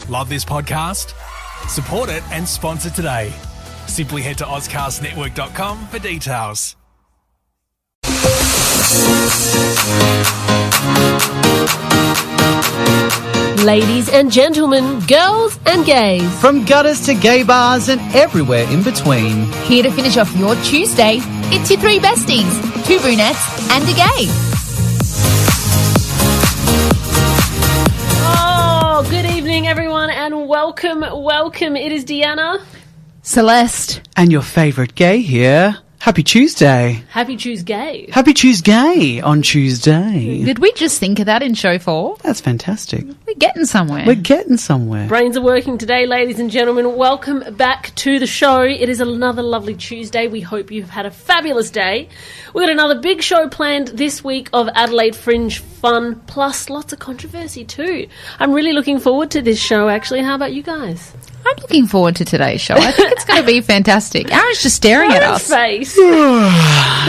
Love this podcast? Support it and sponsor today. Simply head to ozcastnetwork.com for details. Ladies and gentlemen, girls and gays, from gutters to gay bars and everywhere in between. Here to finish off your Tuesday, it's your three besties, two brunettes and a gay. Oh, good evening everyone and welcome. It is Deanna. Celeste. And your favourite gay here. Happy Tuesday. Happy Tuesday. Happy Tuesday on Tuesday. Did we just think of that in show 4? That's fantastic. We're getting somewhere. We're getting somewhere. Brains are working today, ladies and gentlemen. Welcome back to the show. It is another lovely Tuesday. We hope you've had a fabulous day. We've got another big show planned this week of Adelaide Fringe fun, plus lots of controversy too. I'm really looking forward to this show, actually. How about you guys? I'm looking forward to today's show. I think it's going to be fantastic. Aaron's just staring at us. Face. No,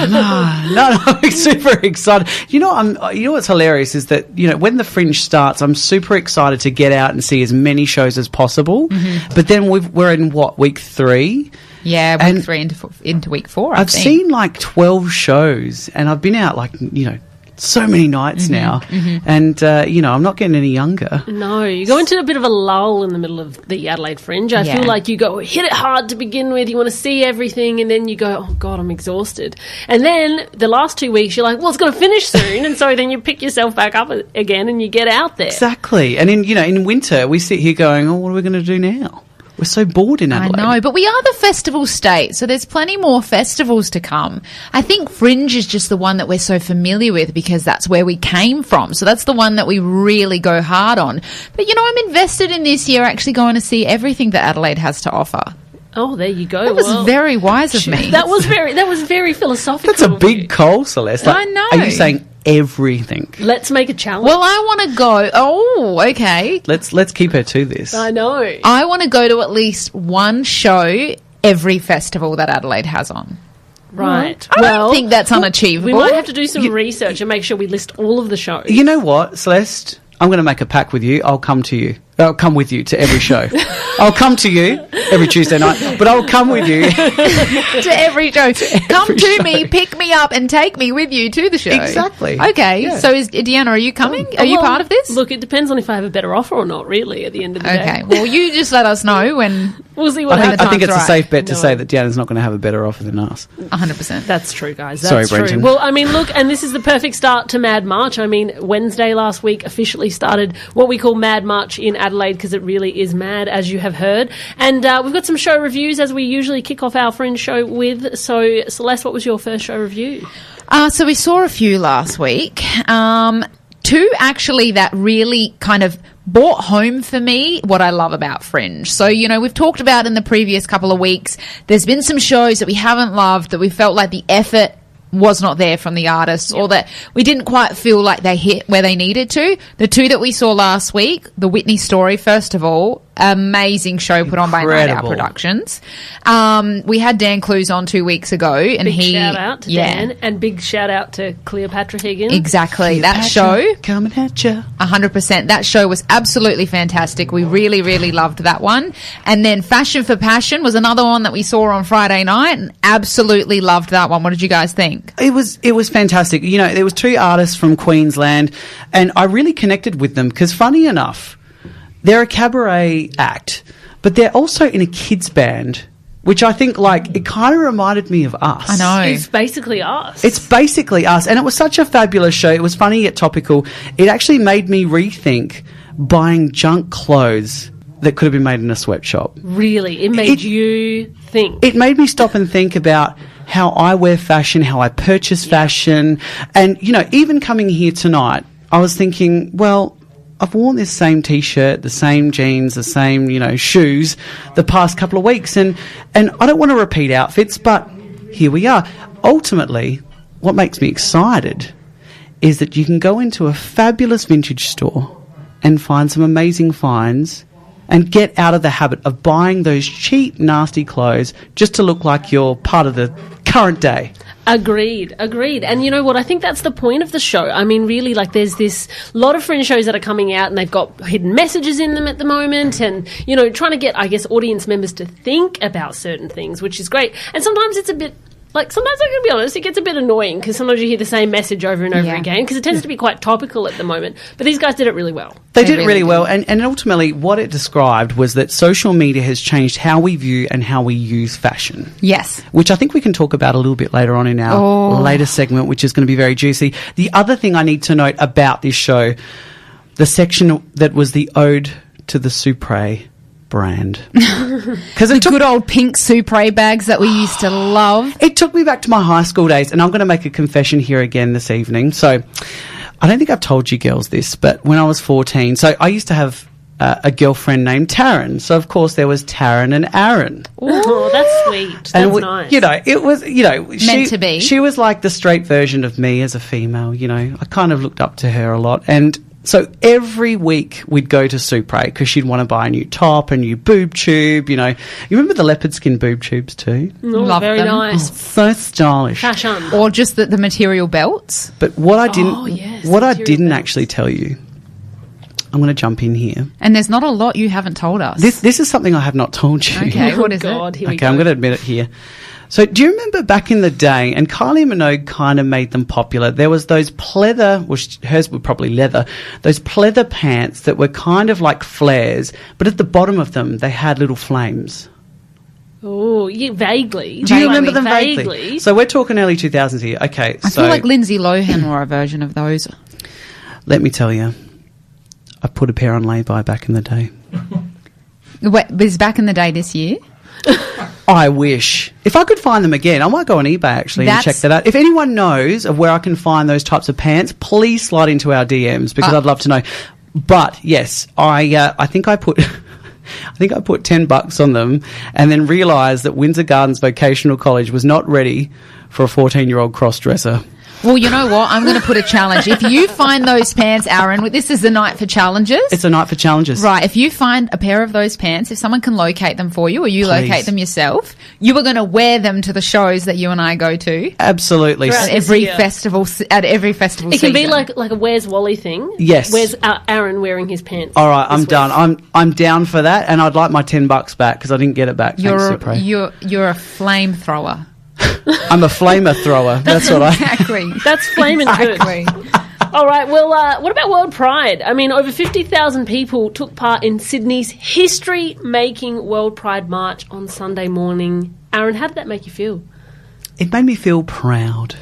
I'm super excited. You know what's hilarious is that, when the Fringe starts, I'm super excited to get out and see as many shows as possible. Mm-hmm. But then we're in week 3? Yeah, week 3 into week 4, I've seen like 12 shows and I've been out so many nights now, and I'm not getting any younger. No, you go into a bit of a lull in the middle of the Adelaide Fringe. I feel like you go hit it hard to begin with, you want to see everything, and then you go, oh God, I'm exhausted. And then the last 2 weeks you're like, well, it's going to finish soon, and so then you pick yourself back up again and you get out there. Exactly. And in winter we sit here going, oh, what are we going to do now? We're so bored in Adelaide. I know, but we are the festival state, so there's plenty more festivals to come. I think Fringe is just the one that we're so familiar with because that's where we came from. So that's the one that we really go hard on. But, I'm invested in this year actually going to see everything that Adelaide has to offer. Oh, there you go. That was very wise of me. That was very philosophical. That's a big call, Celeste. I know. Are you saying everything? Let's make a challenge. Well, I want to go. Oh, okay. Let's keep her to this. I know. I want to go to at least one show every festival that Adelaide has on. Right. I don't think that's unachievable. We might have to do some research and make sure we list all of the shows. You know what, Celeste? I'm going to make a pact with you. I'll come with you to every show. I'll come to you every Tuesday night, but I'll come with you to every show. Come to me, pick me up, and take me with you to the show. Exactly. Okay. Yeah. So, Deanna, are you coming? Are you part of this? Look, it depends on if I have a better offer or not. Really, at the end of the day. Okay. Well, you just let us know when. We'll see what happens. I think it's a safe bet to say that Deanna's not going to have a better offer than us. 100%. That's true, guys. That's Sorry, true. Brenton. Well, I mean, look, and this is the perfect start to Mad March. I mean, Wednesday last week officially started what we call Mad March in Adelaide because it really is mad, as you have heard. And we've got some show reviews as we usually kick off our Fringe show with. So, Celeste, what was your first show review? So we saw a few last week. Two actually that really kind of brought home for me what I love about Fringe. So, we've talked about in the previous couple of weeks, there's been some shows that we haven't loved, that we felt like the effort was not there from the artists, or that we didn't quite feel like they hit where they needed to. The two that we saw last week, the Whitney story, first of all, amazing show put on by Night Out Productions. We had Dan Clues on 2 weeks ago, and big shout out to Dan, and big shout out to Cleopatra Higgins. Exactly. That show, coming at you. 100%. That show was absolutely fantastic. We really, really loved that one. And then Fashion for Passion was another one that we saw on Friday night, and absolutely loved that one. What did you guys think? It was fantastic. There was 2 artists from Queensland, and I really connected with them because, funny enough, they're a cabaret act, but they're also in a kids band, which I think, it kind of reminded me of us. I know. It's basically us. It's basically us, and it was such a fabulous show. It was funny yet topical. It actually made me rethink buying junk clothes that could have been made in a sweatshop. Really? It made you think? It made me stop and think about how I wear fashion, how I purchase fashion. And, even coming here tonight, I was thinking, well, I've worn this same T-shirt, the same jeans, the same, shoes the past couple of weeks. And I don't want to repeat outfits, but here we are. Ultimately, what makes me excited is that you can go into a fabulous vintage store and find some amazing finds and get out of the habit of buying those cheap, nasty clothes just to look like you're part of the current day. Agreed. And you know what? I think that's the point of the show. I mean, really, like, there's this lot of Fringe shows that are coming out and they've got hidden messages in them at the moment and, you know, trying to get, I guess, audience members to think about certain things, which is great. And sometimes it's a bit... Like, sometimes, I'm going to be honest, it gets a bit annoying because sometimes you hear the same message over and over again because it tends to be quite topical at the moment. But these guys did it really well. They did it really well. And ultimately, what it described was that social media has changed how we view and how we use fashion. Yes. Which I think we can talk about a little bit later on in our later segment, which is going to be very juicy. The other thing I need to note about this show, the section that was the ode to the Supre brand. Because the good old pink Supre bags that we used to love. It took me back to my high school days, and I'm going to make a confession here again this evening. So I don't think I've told you girls this, but when I was 14, so I used to have a girlfriend named Taryn. So, of course, there was Taryn and Erin. Oh, that's sweet. That's nice. You know, it was, you know... Meant to be. She was like the straight version of me as a female, you know. I kind of looked up to her a lot, and... So every week we'd go to Supre because she'd want to buy a new top, a new boob tube, you know. You remember the leopard skin boob tubes too? Love very them. nice. Oh, so stylish. Fashion. Or just the material belts. But what I didn't actually tell you, I'm going to jump in here. And there's not a lot you haven't told us. This is something I have not told you. Okay, what is God, it? Here we go. I'm going to admit it here. So do you remember back in the day, and Kylie Minogue kind of made them popular, there was those pleather, which hers were probably leather, those pleather pants that were kind of like flares, but at the bottom of them they had little flames. Oh, yeah, vaguely. Do you remember them vaguely? So we're talking early 2000s here. Okay, I feel like Lindsay Lohan wore a version of those. Let me tell you, I put a pair on lay-by back in the day. Wait, was back in the day this year? I wish. If I could find them again, I might go on eBay actually and check that out. If anyone knows of where I can find those types of pants, please slide into our DMs because I'd love to know. But yes, I think I put $10 on them and then realised that Windsor Gardens Vocational College was not ready for a 14-year-old cross-dresser. Well, you know what? I'm going to put a challenge. If you find those pants, Aaron, this is the night for challenges. It's a night for challenges. Right. If you find a pair of those pants, if someone can locate them for you or you locate them yourself, you are going to wear them to the shows that you and I go to. Absolutely. At every festival season. It can be like a Where's Wally thing. Yes. Where's Aaron wearing his pants? All right, I'm done. I'm down for that, and I'd like my $10 back because I didn't get it back. You're a flamethrower. I'm a flamer thrower. That's what Exactly. That's flaming good. All right, well, what about World Pride? I mean, over 50,000 people took part in Sydney's history-making World Pride March on Sunday morning. Aaron, how did that make you feel? It made me feel proud.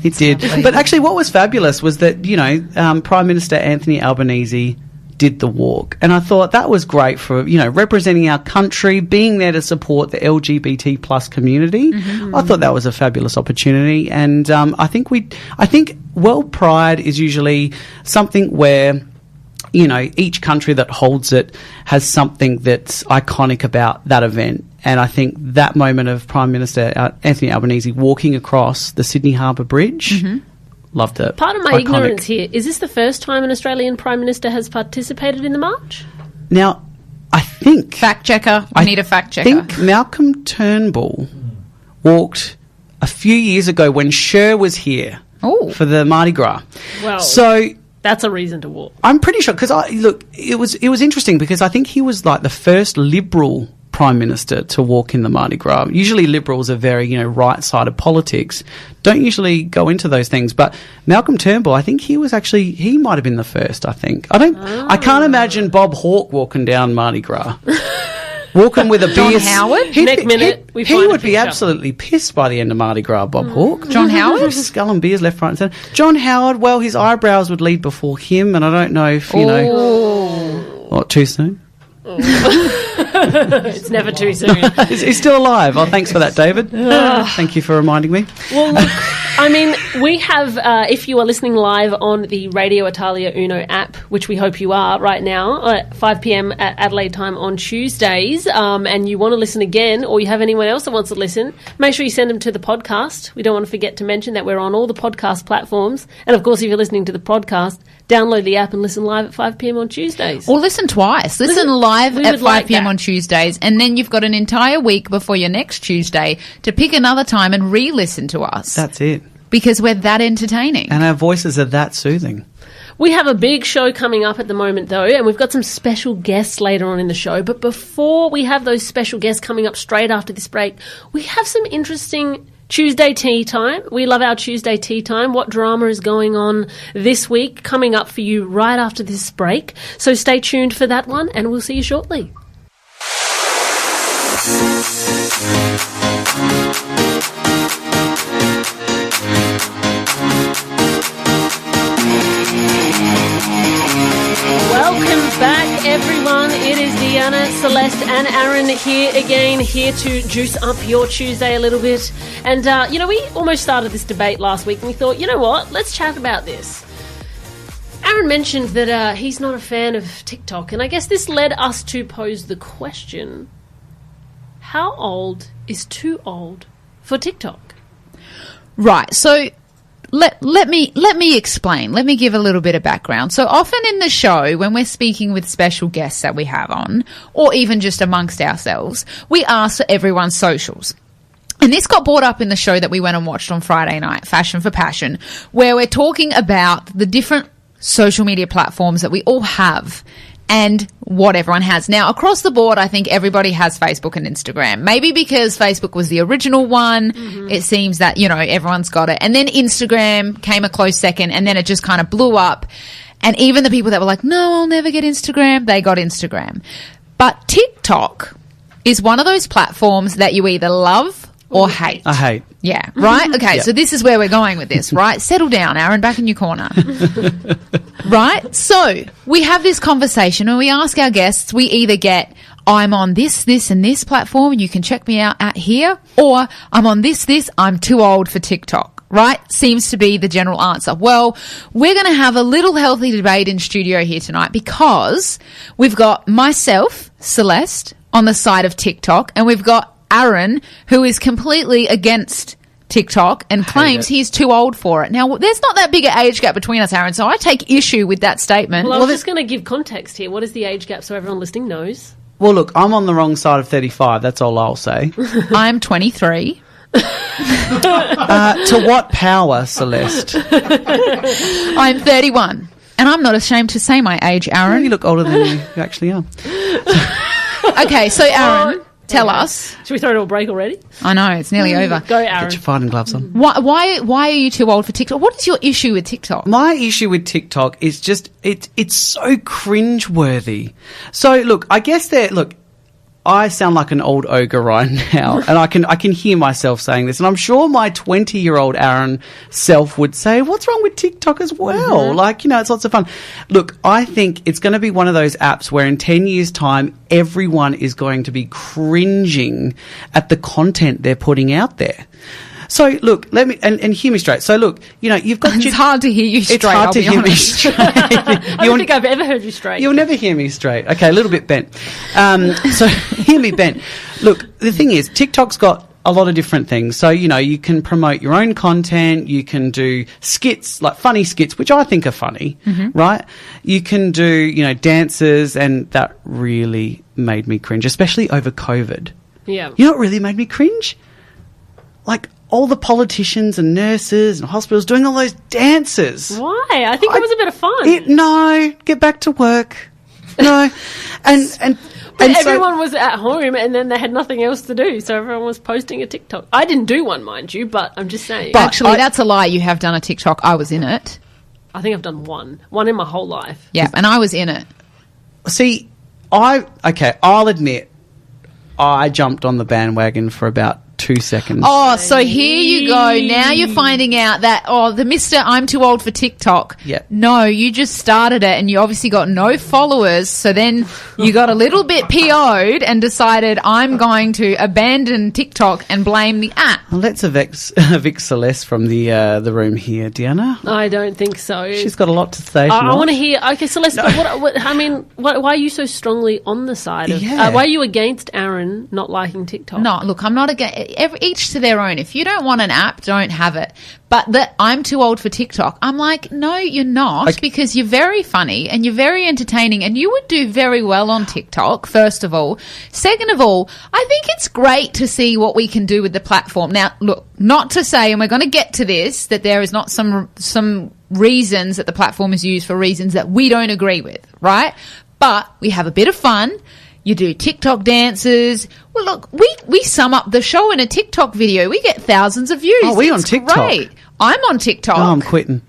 It did. But actually what was fabulous was that, you know, Prime Minister Anthony Albanese did the walk. And I thought that was great for, you know, representing our country, being there to support the LGBT plus community. Mm-hmm. I thought that was a fabulous opportunity. And I think World Pride is usually something where, you know, each country that holds it has something that's iconic about that event. And I think that moment of Prime Minister Anthony Albanese walking across the Sydney Harbour Bridge, loved it. Part of my ignorance here, is this the first time an Australian Prime Minister has participated in the march? Now, I think... Fact checker. I need a fact checker. I think Malcolm Turnbull walked a few years ago when Cher was here for the Mardi Gras. Well, so that's a reason to walk. I'm pretty sure, because it was interesting because I think he was like the first Liberal Prime Minister to walk in the Mardi Gras. Usually Liberals are very, you know, right side of politics, don't usually go into those things. But Malcolm Turnbull, I think he might have been the first, I think. I can't imagine Bob Hawke walking down Mardi Gras. Walking with a beer. John Howard? He would be absolutely pissed by the end of Mardi Gras, Bob Hawke. John Howard? Skull and beers left, right and centre. John Howard, well, his eyebrows would lead before him, and I don't know if, you know... What, too soon? It's never too soon. He's still alive. Oh, thanks for that, David. Thank you for reminding me. Well, look, I mean, we have, if you are listening live on the Radio Italia Uno app, which we hope you are right now, at 5 p.m. at Adelaide time on Tuesdays, and you want to listen again, or you have anyone else that wants to listen, make sure you send them to the podcast. We don't want to forget to mention that we're on all the podcast platforms. And, of course, if you're listening to the podcast, download the app and listen live at 5 p.m. on Tuesdays. Or listen twice. Listen live we at would 5 like p.m. that. on Tuesdays, and then you've got an entire week before your next Tuesday to pick another time and re-listen to us. That's it. Because we're that entertaining. And our voices are that soothing. We have a big show coming up at the moment, though, and we've got some special guests later on in the show. But before we have those special guests coming up straight after this break, we have some interesting Tuesday tea time. We love our Tuesday tea time. What drama is going on this week coming up for you right after this break. So stay tuned for that one, and we'll see you shortly. Welcome back, everyone. It is Deanna, Celeste and Erin here again, here to juice up your Tuesday a little bit. And, we almost started this debate last week and we thought, you know what, let's chat about this. Erin mentioned that he's not a fan of TikTok, and I guess this led us to pose the question, how old is too old for TikTok? Right, so let me explain. Let me give a little bit of background. So often in the show, when we're speaking with special guests that we have on, or even just amongst ourselves, we ask for everyone's socials. And this got brought up in the show that we went and watched on Friday night, Fashion for Passion, where we're talking about the different social media platforms that we all have and what everyone has. Now, across the board, I think everybody has Facebook and Instagram. Maybe because Facebook was the original one, it seems that, everyone's got it. And then Instagram came a close second, and then it just kind of blew up. And even the people that were like, no, I'll never get Instagram, they got Instagram. But TikTok is one of those platforms that you either love or hate. I hate. Yeah, right? Okay, Yep. So this is where we're going with this, right? Settle down, Aaron, back in your corner. Right? So we have this conversation and we ask our guests, we either get, I'm on this, and this platform, you can check me out at here, or I'm on this, I'm too old for TikTok, right? Seems to be the general answer. Well, we're going to have a little healthy debate in studio here tonight because we've got myself, Celeste, on the side of TikTok, and we've got Erin, who is completely against TikTok and claims he's too old for it. Now, there's not that big an age gap between us, Erin, so I take issue with that statement. Well, I was just going to give context here. What is the age gap so everyone listening knows? Well, look, I'm on the wrong side of 35. That's all I'll say. I'm 23. To what power, Celeste? I'm 31. And I'm not ashamed to say my age, Aaron. You look older than you actually are. Okay, so Aaron, tell us. Should we throw to a break already? I know, it's nearly over. Go, Aaron. Get your fighting gloves on. Why are you too old for TikTok? What is your issue with TikTok? My issue with TikTok is just it's so cringe-worthy. So look, I guess I sound like an old ogre right now, and I can hear myself saying this, and I'm sure my 20-year-old Aaron self would say, "What's wrong with TikTok as well?" It's lots of fun. Look, I think it's going to be one of those apps where in 10 years' time, everyone is going to be cringing at the content they're putting out there. So look, let me and hear me straight. So look, you've got. It's hard to hear you straight. It's hard I'll to be hear me honest. straight. I don't think I've ever heard you straight. You'll never hear me straight. Okay, a little bit bent. So hear me bent. Look, the thing is, TikTok's got a lot of different things. So, you can promote your own content. You can do skits, like funny skits, which I think are funny, right? You can do, dances, and that really made me cringe, especially over COVID. Yeah. You know what really made me cringe? Like, all the politicians and nurses and hospitals doing all those dances. Why? I think it was a bit of fun. No, get back to work. No. and everyone was at home and then they had nothing else to do, so everyone was posting a TikTok. I didn't do one, mind you, but I'm just saying. But Actually, that's a lie. You have done a TikTok. I was in it. I think I've done one in my whole life. Yeah, and I was in it. See, I'll admit, I jumped on the bandwagon for about 2 seconds. Oh, so here you go. Now you're finding out that, the Mr. I'm too old for TikTok. Yeah. No, you just started it and you obviously got no followers. So then you got a little bit PO'd and decided I'm going to abandon TikTok and blame the app. Well, let's evict Celeste from the room here, Deanna. I don't think so. She's got a lot to say. I want to hear. Okay, Celeste, why are you so strongly on the side of? Yeah. Why are you against Aaron not liking TikTok? No, look, I'm not against. each to their own. If you don't want an app, don't have it. But that I'm too old for TikTok. I'm like, no, you're not, because you're very funny and you're very entertaining and you would do very well on TikTok, first of all. Second of all, I think it's great to see what we can do with the platform. Now, look, not to say, and we're going to get to this, that there is not some reasons that the platform is used for reasons that we don't agree with, right? But we have a bit of fun. You do TikTok dances. Well, look, we sum up the show in a TikTok video. We get thousands of views. Oh, we on TikTok? Great. I'm on TikTok. Oh, I'm quitting.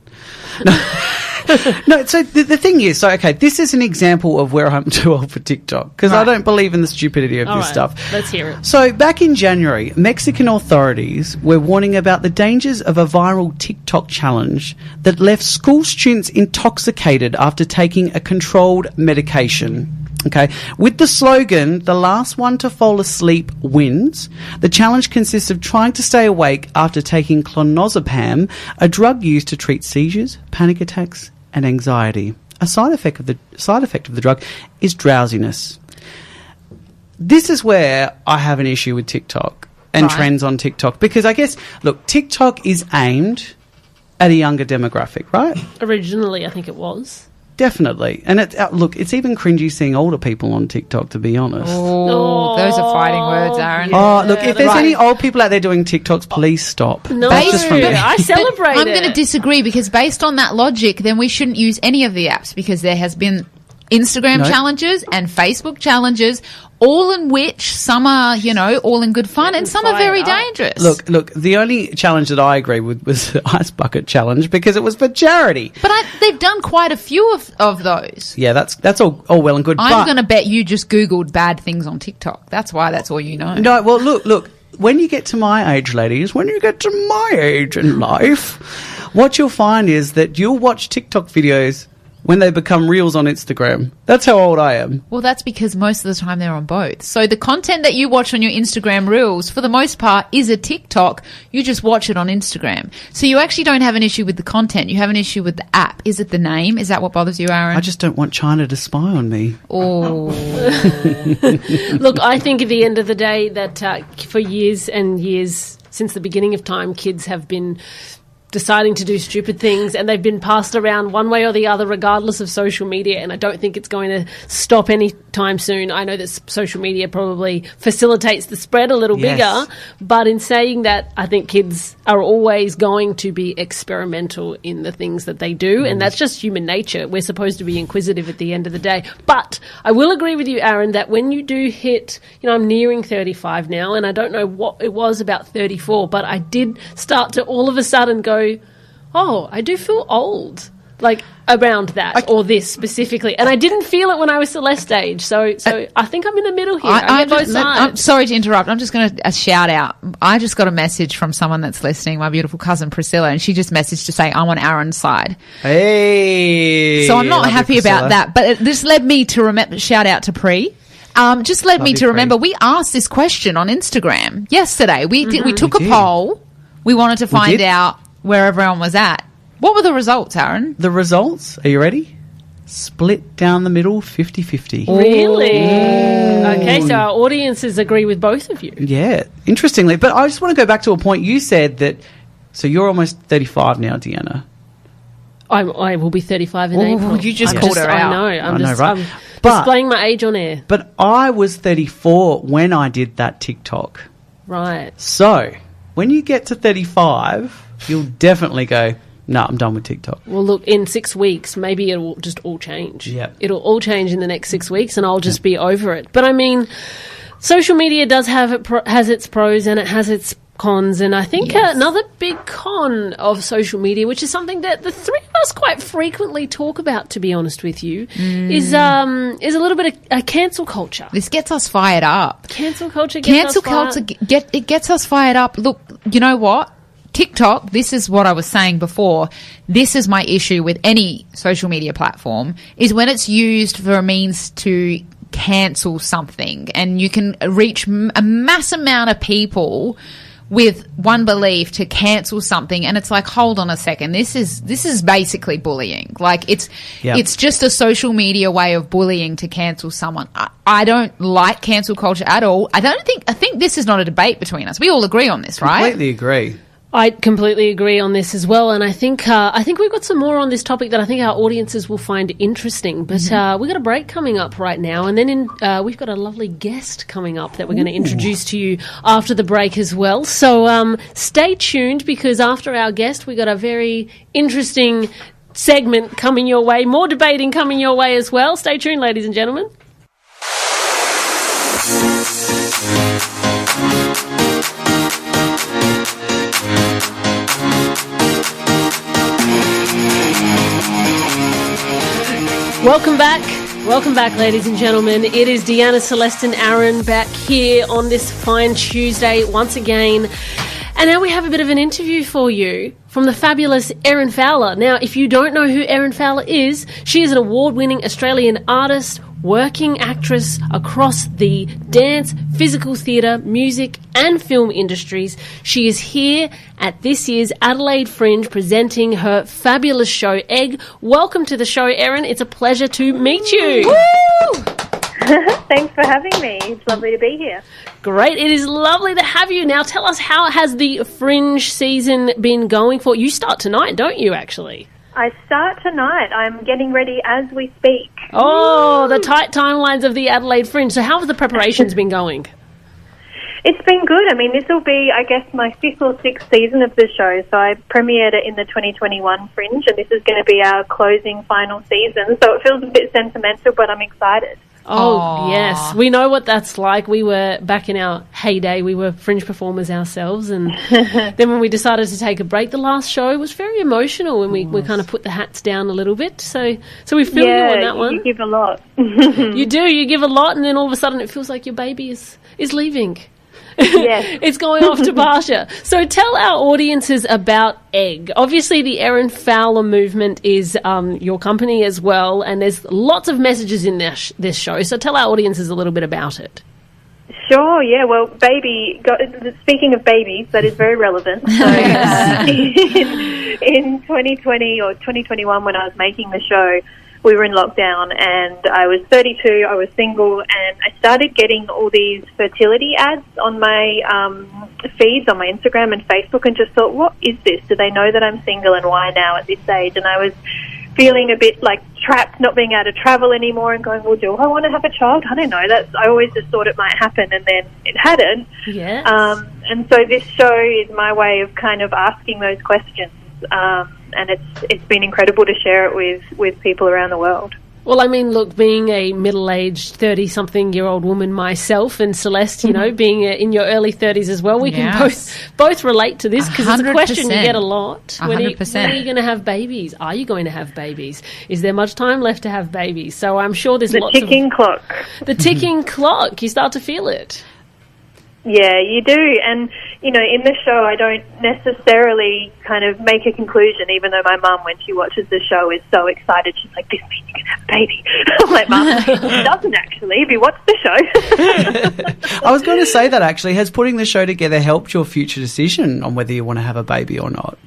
No, so the thing is, this is an example of where I'm too old for TikTok because I don't believe in the stupidity of this stuff. Let's hear it. So back in January, Mexican authorities were warning about the dangers of a viral TikTok challenge that left school students intoxicated after taking a controlled medication. Okay, with the slogan, "The last one to fall asleep wins," the challenge consists of trying to stay awake after taking clonazepam, a drug used to treat seizures, panic attacks, and anxiety. A side effect of the drug is drowsiness. This is where I have an issue with TikTok and trends on TikTok because I guess, look, TikTok is aimed at a younger demographic, right? Originally, I think it was. Definitely. And it's even cringy seeing older people on TikTok, to be honest. Oh, those are fighting words, Aaron. Oh, look, if there's any old people out there doing TikToks, please stop. No, That's just from me. I celebrate I'm going to disagree because based on that logic, then we shouldn't use any of the apps because there has been Instagram challenges and Facebook challenges, all in which some are, all in good fun and some are very dangerous. Look, the only challenge that I agree with was the ice bucket challenge because it was for charity. But they've done quite a few of those. Yeah, that's all well and good. I'm going to bet you just Googled bad things on TikTok. That's why that's all you know. No, well, look, when you get to my age, ladies, when you get to my age in life, what you'll find is that you'll watch TikTok videos when they become reels on Instagram. That's how old I am. Well, that's because most of the time they're on both. So the content that you watch on your Instagram reels, for the most part, is a TikTok. You just watch it on Instagram. So you actually don't have an issue with the content. You have an issue with the app. Is it the name? Is that what bothers you, Aaron? I just don't want China to spy on me. Oh. Look, I think at the end of the day that for years and years, since the beginning of time, kids have been deciding to do stupid things and they've been passed around one way or the other regardless of social media, and I don't think it's going to stop anytime soon. I know that social media probably facilitates the spread a little bigger, but in saying that, I think kids are always going to be experimental in the things that they do, and that's just human nature. We're supposed to be inquisitive at the end of the day. But I will agree with you, Aaron, that when you do hit, I'm nearing 35 now, and I don't know what it was about 34, but I did start to all of a sudden go, oh, I do feel old, like around that or this specifically. And I didn't feel it when I was Celeste age. So I think I'm in the middle here. I get both sides. I'm sorry to interrupt. I'm just going to shout out. I just got a message from someone that's listening, my beautiful cousin Priscilla, and she just messaged to say, I'm on Aaron's side. Hey. So I'm not happy about that. But this led me to remember, shout out to Pri. Just led me to remember, we asked this question on Instagram yesterday. We took a poll. We wanted to find out where everyone was at. What were the results, Aaron? The results, are you ready? Split down the middle, 50-50. Really? Okay, so our audiences agree with both of you. Yeah, interestingly. But I just want to go back to a point you said that, so you're almost 35 now, Deanna. I will be 35 in April. You just called her out. I know, right? I'm displaying my age on air. But I was 34 when I did that TikTok. Right. So, when you get to 35, you'll definitely go, no, I'm done with TikTok. Well, look, in 6 weeks, maybe it'll just all change. Yeah. It'll all change in the next 6 weeks and I'll just be over it. But I mean, social media does has its pros and it has its cons, and I think another big con of social media, which is something that the three of us quite frequently talk about, to be honest with you, is a little bit of cancel culture. This gets us fired up. Cancel culture gets it gets us fired up. Look, you know what? TikTok, this is what I was saying before, this is my issue with any social media platform, is when it's used for a means to cancel something, and you can reach a mass amount of people with one belief to cancel something, and it's like, hold on a second, this is basically bullying. Like it's just a social media way of bullying to cancel someone. I don't like cancel culture at all. I think this is not a debate between us. We all agree on this, right? Completely agree. I completely agree on this as well, and I think we've got some more on this topic that I think our audiences will find interesting. But we've got a break coming up right now, and then we've got a lovely guest coming up that we're going to introduce to you after the break as well. So stay tuned, because after our guest, we've got a very interesting segment coming your way, more debating coming your way as well. Stay tuned, ladies and gentlemen. Welcome back, ladies and gentlemen. It is Deanna, Celeste and Erin back here on this fine Tuesday once again. And now we have a bit of an interview for you from the fabulous Erin Fowler. Now, if you don't know who Erin Fowler is, she is an award-winning Australian artist, working actress across the dance, physical theatre, music and film industries. She is here at this year's Adelaide Fringe presenting her fabulous show, Egg. Welcome to the show, Erin. It's a pleasure to meet you. Woo! Thanks for having me. It's lovely to be here. Great. It is lovely to have you. Now, tell us, how has the Fringe season been going for you? You start tonight, don't you, actually? I start tonight. I'm getting ready as we speak. Oh, the tight timelines of the Adelaide Fringe. So how have the preparations been going? It's been good. I mean, this will be, I guess, my 5th or 6th season of the show. So I premiered it in the 2021 Fringe, and this is going to be our closing final season. So it feels a bit sentimental, but I'm excited. Oh, Aww. yes. We know what that's like. We were, back in our heyday, we were Fringe performers ourselves. And then when we decided to take a break, the last show was very emotional when we kind of put the hats down a little bit. So we feel you on that one. You give a lot. You do. You give a lot, and then all of a sudden it feels like your baby is leaving. Yes. It's going off to pasture. So tell our audiences about Egg. Obviously, the Erin Fowler movement is your company as well, and there's lots of messages in this show. So tell our audiences a little bit about it. Sure, yeah. Well, speaking of babies, that is very relevant. So, in 2020 or 2021, when I was making the show, we were in lockdown, and I was 32, I was single, and I started getting all these fertility ads on my feeds on my Instagram and Facebook, and just thought, what is this? Do they know that I'm single, and why now at this age? And I was feeling a bit like trapped, not being able to travel anymore, and going, well, do I want to have a child? I don't know. I always just thought it might happen, and then it hadn't. Yes. And so this show is my way of kind of asking those questions. And it's been incredible to share it with people around the world. Well, I mean, look, being a middle-aged 30-something-year-old woman myself, and Celeste, you know, being in your early 30s as well, we can both relate to this, because it's a question you get a lot. When are you going to have babies? Are you going to have babies? Is there much time left to have babies? So I'm sure there's lots of... The ticking clock. The ticking clock. You start to feel it. Yeah, you do. And, you know, in the show, I don't necessarily kind of make a conclusion, even though my mum, when she watches the show, is so excited. She's like, this means you can have a baby. I'm like, Mum, it doesn't actually, if you watch the show. I was going to say that, actually. Has putting the show together helped your future decision on whether you want to have a baby or not?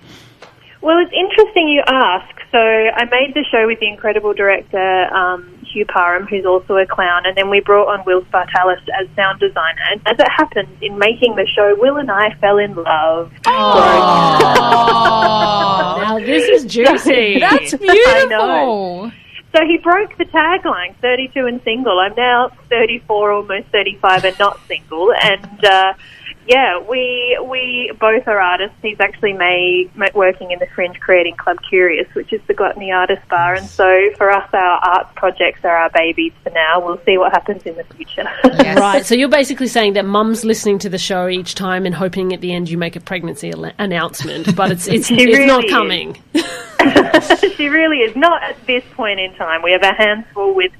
Well, it's interesting you ask. So I made the show with the incredible director, Hugh Parham, who's also a clown, and then we brought on Will Spartalis as sound designer. And as it happened, in making the show, Will and I fell in love. Now this is juicy. That's beautiful. I know. So he broke the tagline, 32 and single. I'm now 34, almost 35, and not single. And yeah, we both are artists. He's actually working in the Fringe creating Club Curious, which is the Gluttony Artist Bar. And so for us, our arts projects are our babies for now. We'll see what happens in the future. Yes. Right, so you're basically saying that mum's listening to the show each time and hoping at the end you make a pregnancy announcement, but it's really not coming. She really is. Not at this point in time. We have our hands full with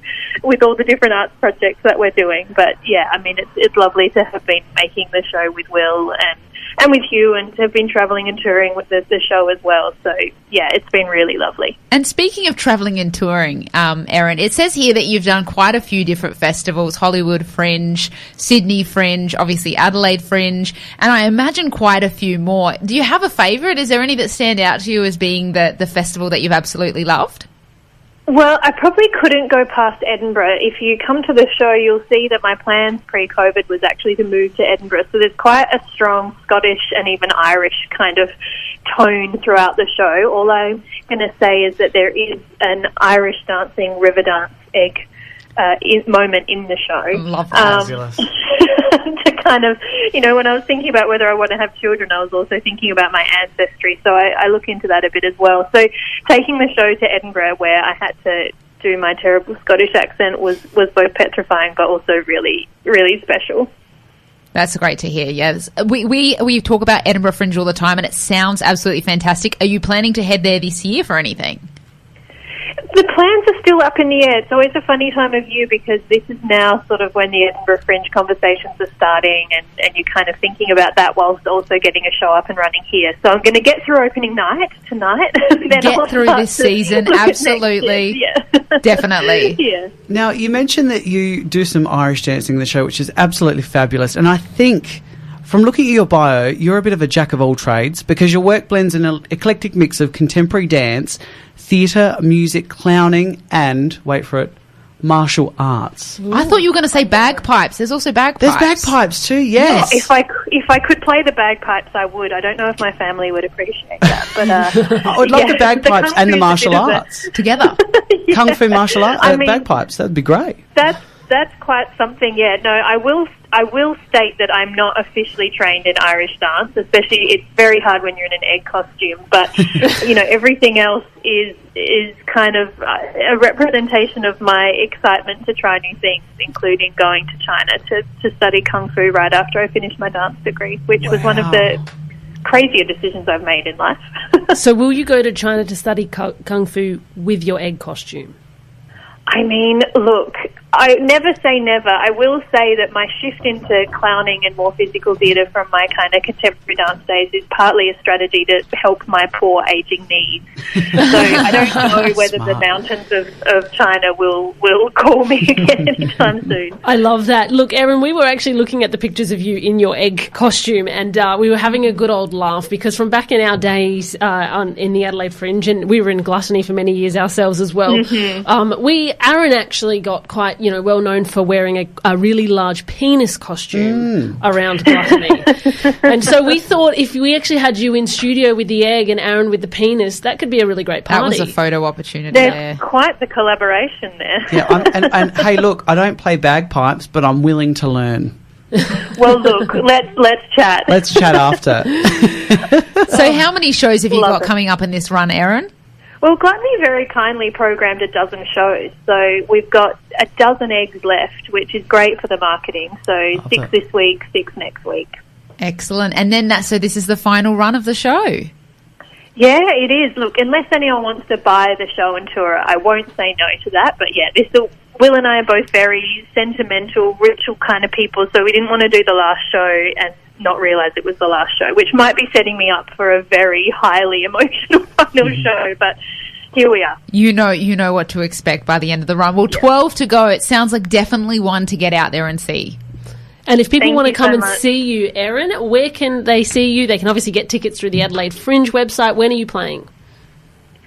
all the different arts projects that we're doing. But yeah, I mean, it's lovely to have been making the show with Will and with you, and have been travelling and touring with the show as well. So, yeah, it's been really lovely. And speaking of travelling and touring, Erin, it says here that you've done quite a few different festivals, Hollywood Fringe, Sydney Fringe, obviously Adelaide Fringe, and I imagine quite a few more. Do you have a favourite? Is there any that stand out to you as being the festival that you've absolutely loved? Well, I probably couldn't go past Edinburgh. If you come to the show, you'll see that my plans pre-COVID was actually to move to Edinburgh. So there's quite a strong Scottish and even Irish kind of tone throughout the show. All I'm going to say is that there is an Irish dancing river dance egg moment in the show. Love that. To kind of, when I was thinking about whether I want to have children, I was also thinking about my ancestry. So I look into that a bit as well. So taking the show to Edinburgh, where I had to do my terrible Scottish accent, was both petrifying but also really, really special. That's great to hear. Yes, we talk about Edinburgh Fringe all the time, and it sounds absolutely fantastic. Are you planning to head there this year for anything? The plans are still up in the air. It's always a funny time of year because this is now sort of when the Edinburgh Fringe conversations are starting, and you're kind of thinking about that whilst also getting a show up and running here. So I'm going to get through opening night tonight. Get through this season, absolutely. Yeah. Definitely. Yeah. Now, you mentioned that you do some Irish dancing in the show, which is absolutely fabulous. And I think, from looking at your bio, you're a bit of a jack of all trades because your work blends an eclectic mix of contemporary dance, theatre, music, clowning, and, wait for it, martial arts. Ooh. I thought you were going to say bagpipes. There's also bagpipes. There's bagpipes too, yes. Yeah, if I could play the bagpipes, I would. I don't know if my family would appreciate that. But I would love the bagpipes and the martial arts together. Yeah. Kung Fu martial arts, bagpipes. That would be great. That's quite something, yeah. No, I will state that I'm not officially trained in Irish dance, especially it's very hard when you're in an egg costume, but, everything else is kind of a representation of my excitement to try new things, including going to China to study Kung Fu right after I finished my dance degree, which was one of the crazier decisions I've made in life. So will you go to China to study Kung Fu with your egg costume? I mean, look, I never say never. I will say that my shift into clowning and more physical theatre from my kind of contemporary dance days is partly a strategy to help my poor ageing knees. So I don't know whether the mountains of China will call me again anytime soon. I love that. Look, Erin, we were actually looking at the pictures of you in your egg costume, and we were having a good old laugh because from back in our days in the Adelaide Fringe, and we were in Gluttony for many years ourselves as well, Aaron actually got quite, well known for wearing a really large penis costume around Gluttony. And so we thought if we actually had you in studio with the egg and Aaron with the penis, that could be a really great party. That was a photo opportunity There's quite the collaboration there. Yeah, and hey, look, I don't play bagpipes, but I'm willing to learn. Well, look, let's chat. Let's chat after. So how many shows have you got coming up in this run, Erin? Well, Gluttony very kindly programmed a dozen shows, so we've got a dozen eggs left, which is great for the marketing. So 6 this week, 6 next week. Excellent. And then so this is the final run of the show. Yeah, it is. Look, unless anyone wants to buy the show and tour, I won't say no to that. But yeah, Will and I are both very sentimental, ritual kind of people, so we didn't want to do the last show and not realise it was the last show, which might be setting me up for a very highly emotional final show, but here we are. You know what to expect by the end of the run. Well, 12 to go. It sounds like definitely one to get out there and see. And if people want to come and see you, Erin, where can they see you? They can obviously get tickets through the Adelaide Fringe website. When are you playing?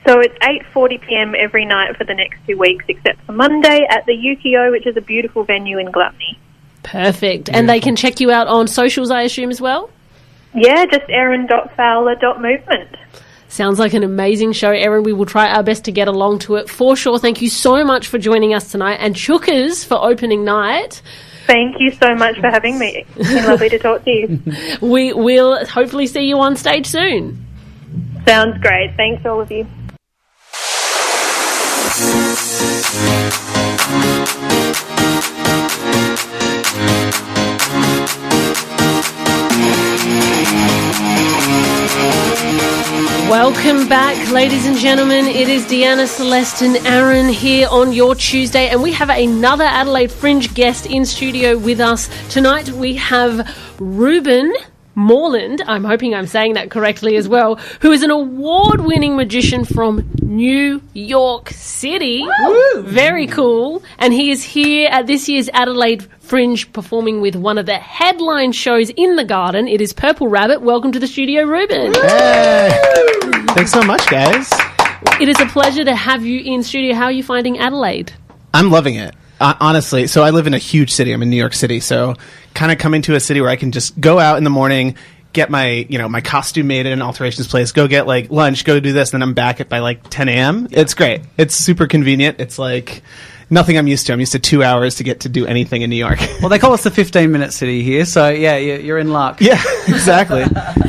So it's 8:40pm every night for the next 2 weeks, except for Monday at the UKO, which is a beautiful venue in Gluttony. Perfect. Beautiful. And they can check you out on socials, I assume, as well? Yeah, just erin.fowler.movement. Sounds like an amazing show, Erin. We will try our best to get along to it for sure. Thank you so much for joining us tonight, and chookers for opening night. Thank you so much for having me. It's been lovely to talk to you. We will hopefully see you on stage soon. Sounds great. Thanks, all of you. Welcome back, ladies and gentlemen. It is Deanna, Celeste and Erin here on your Tuesday, and we have another Adelaide Fringe guest in studio with us. Tonight we have Ruben Moreland, I'm hoping I'm saying that correctly as well, who is an award-winning magician from New York City. Woo! Very cool. And he is here at this year's Adelaide Fringe performing with one of the headline shows in the garden. It is Purple Rabbit. Welcome to the studio, Ruben. Hey! Thanks so much, guys. It is a pleasure to have you in studio. How are you finding Adelaide? I'm loving it. Honestly, so I live in a huge city. I'm in New York City, so kind of coming to a city where I can just go out in the morning, get my, my costume made at an alterations place, go get like lunch, go do this, and then I'm back at by like 10 a.m. It's great. It's super convenient. It's like nothing I'm used to. I'm used to 2 hours to get to do anything in New York. Well, they call us the 15-minute city here, so yeah, you're in luck. Yeah, exactly.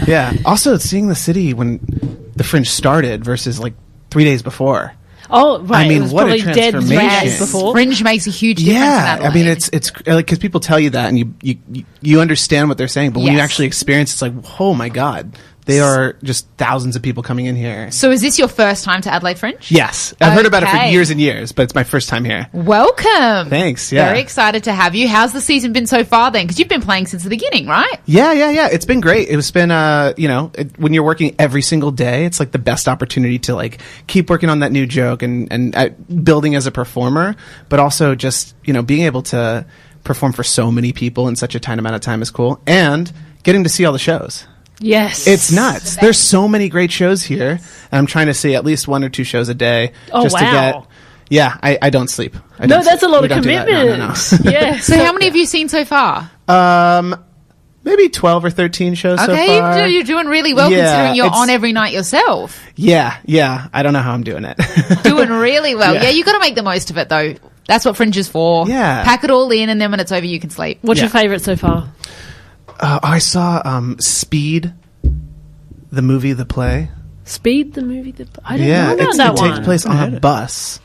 Yeah. Also, seeing the city when the Fringe started versus like 3 days before. Oh, right. I mean, it was what a probably dead 3 transformation. days before. Fringe makes a huge difference in Adelaide. I mean, it's like, because people tell you that and you understand what they're saying, but when you Yes. actually experience, it's like, oh my god, they are just thousands of people coming in here. So is this your first time to Adelaide Fringe? Yes, I've heard about it for Okay. years and years, but it's my first time here. Welcome. Thanks, yeah. Very excited to have you. How's the season been so far then? Because you've been playing since the beginning, right? Yeah. It's been great. It's been, when you're working every single day, it's like the best opportunity to like keep working on that new joke and building as a performer, but also just, being able to perform for so many people in such a tiny amount of time is cool. And getting to see all the shows. Yes. It's nuts. There's so many great shows here. And I'm trying to see at least 1 or 2 shows a day. Oh, just wow. to get. Yeah, I don't sleep. No, that's a lot We of don't do that. commitment. No. Yeah. So how many have you seen so far? Maybe 12 or 13 shows so Okay, far. you're doing really well Yeah, considering you're it's- on every night yourself. Yeah. I don't know how I'm doing it. Doing really well. Yeah. Yeah, you got to make the most of it though. That's what Fringe is for. Yeah. Pack it all in and then when it's over you can sleep. What's your Yeah. favourite so far? I saw Speed, the movie, the play. Speed, the movie? I don't Yeah, know about it that one. takes place on a bus.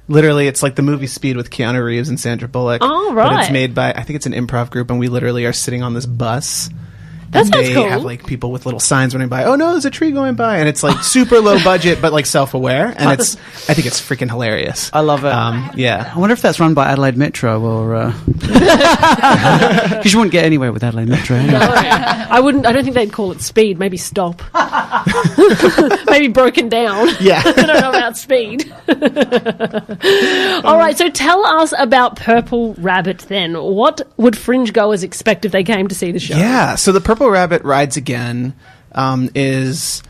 Literally, it's like the movie Speed with Keanu Reeves and Sandra Bullock. Oh, But right. it's made by, I think it's an improv group, and we literally are sitting on this bus. That and sounds they cool. have like people with little signs running by. Oh no, there's a tree going by, and it's like super low budget, but like self-aware, and I think it's freaking hilarious. I love it. Yeah. I wonder if that's run by Adelaide Metro or because you wouldn't get anywhere with Adelaide Metro. Anyway. I don't think they'd call it Speed. Maybe Stop. Maybe Broken Down. Yeah. I don't know about Speed. All right, so tell us about Purple Rabbit then. What would Fringe goers expect if they came to see the show? Yeah, so the Purple Rabbit Rides Again is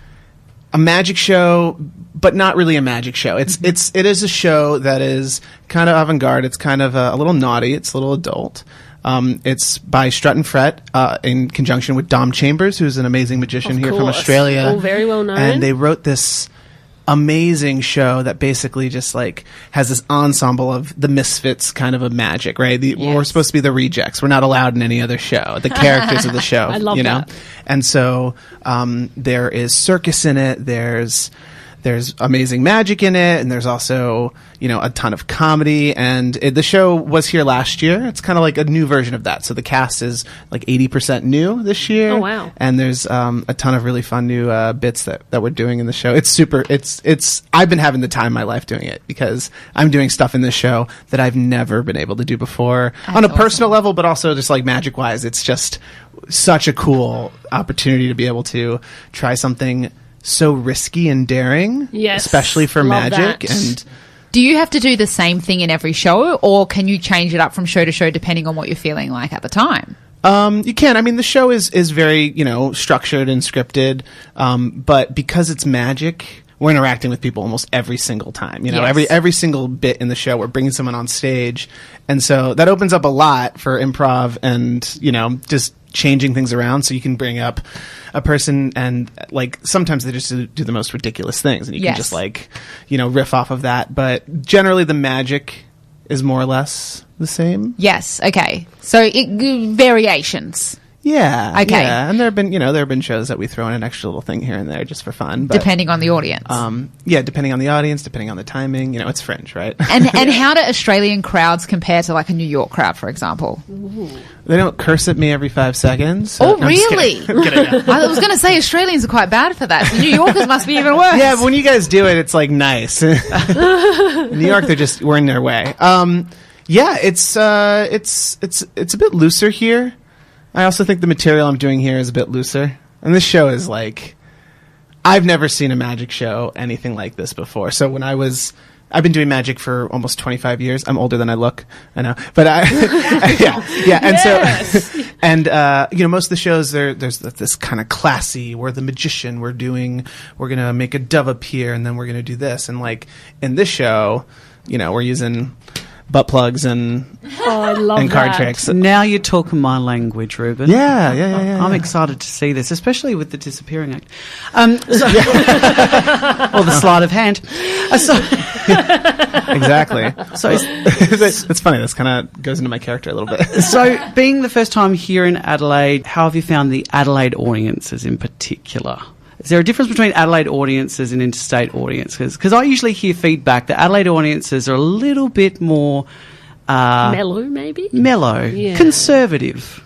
a magic show, but not really a magic show. It is a show that is kind of avant-garde. It's kind of a little naughty. It's a little adult. It's by Strut and Fret in conjunction with Dom Chambers, who's an amazing magician Of here from course. Australia. All very well known. And they wrote this amazing show that basically just like has this ensemble of the misfits kind of a magic, right? We're supposed to be the rejects. We're not allowed in any other show. The characters of the show. I love that. And so there is circus in it. There's amazing magic in it, and there's also a ton of comedy. And the show was here last year. It's kind of like a new version of that. So the cast is like 80% new this year. Oh, wow. And there's a ton of really fun new bits that we're doing in the show. It's super. It's. I've been having the time of my life doing it because I'm doing stuff in this show that I've never been able to do before on a personal level, but also just like magic wise. It's just such a cool opportunity to be able to try something so risky and daring, Yes, especially for love magic. that. And Do you have to do the same thing in every show or can you change it up from show to show depending on what you're feeling like at the time? you can. I mean, the show is very structured and scripted, but because it's magic, we're interacting with people almost every single time. Yes. Every single bit in the show, we're bringing someone on stage, and so that opens up a lot for improv and just changing things around. So you can bring up a person and like sometimes they just do the most ridiculous things, and you can just riff off of that. But generally, the magic is more or less the same. Yes. Okay. So variations. Yeah. Okay. Yeah. And there have been shows that we throw in an extra little thing here and there just for fun. But, Depending on the audience. depending on the audience, depending on the timing. It's Fringe, right? And how do Australian crowds compare to like a New York crowd, for example? They don't curse at me every 5 seconds. Oh, No, I'm just really? kidding. I'm kidding, yeah. I was going to say Australians are quite bad for that. So New Yorkers must be even worse. Yeah, but when you guys do it, it's like nice. In New York, we're in their way. It's a bit looser here. I also think the material I'm doing here is a bit looser. And this show is like, I've never seen a magic show anything like this before. So when I've been doing magic for almost 25 years. I'm older than I look, I know. But yeah. And so, and, most of the shows, there's this kind of classy, we're the magician, we're going to make a dove appear, and then we're going to do this. And like, in this show, we're using butt plugs and card tricks. Now you're talking my language, Ruben. Yeah. I'm excited to see this, especially with the disappearing act. Or the sleight of hand. Exactly. So it's funny. This kind of goes into my character a little bit. So, being the first time here in Adelaide, how have you found the Adelaide audiences in particular? Is there a difference between Adelaide audiences and interstate audiences? Because I usually hear feedback that Adelaide audiences are a little bit more... mellow, maybe? Mellow. Yeah. Conservative.